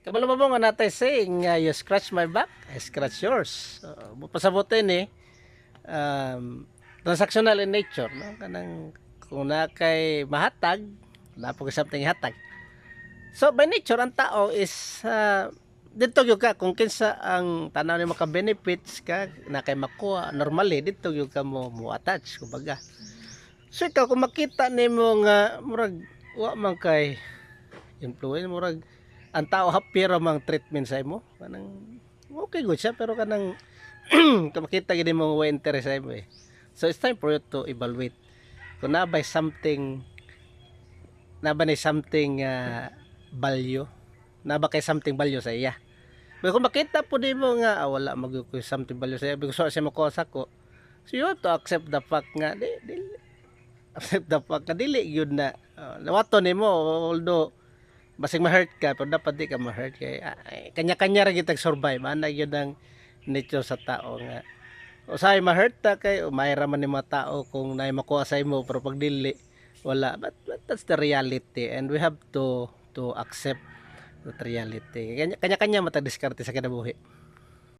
Kabalo mo nga natay saying, you scratch my back, I scratch yours. Pasabutin transactional in nature, no? Kanang kung na kay mahatag, na po something hatag. So by nature ang tao is dito gyud ka kung kinsa ang tanaw ni maka benefits ka na kay makuha normally dito gyud ka mo attach kumbaga. So ikaw kung makita nimo nga murag wa man kay influence murag ang tao happy ra mang treatment sa imo kanang okay good siya pero kanang kung makita gid mo wa interest sa imo so it's time for you to evaluate kung na by something na ba ni something value na ba kay something value sa iya pero kung makita po nimo nga wala magyo something value sa iya because siya makuha sa ko so you have to accept the fact nga accept the fact na dili yun na nawato nimo although basig ma-hurt ka pero dapat di ka ma-hurt kay kanya-kanya ra gitag survive ana gyud ang nature sa tao nga usay ma-hurt ta kay mayra man ni mga tao kung naay makuha sa imo pero pag dili wala but that's the reality and we have to accept that reality kanya-kanya matag diskarte sa kinabuhi.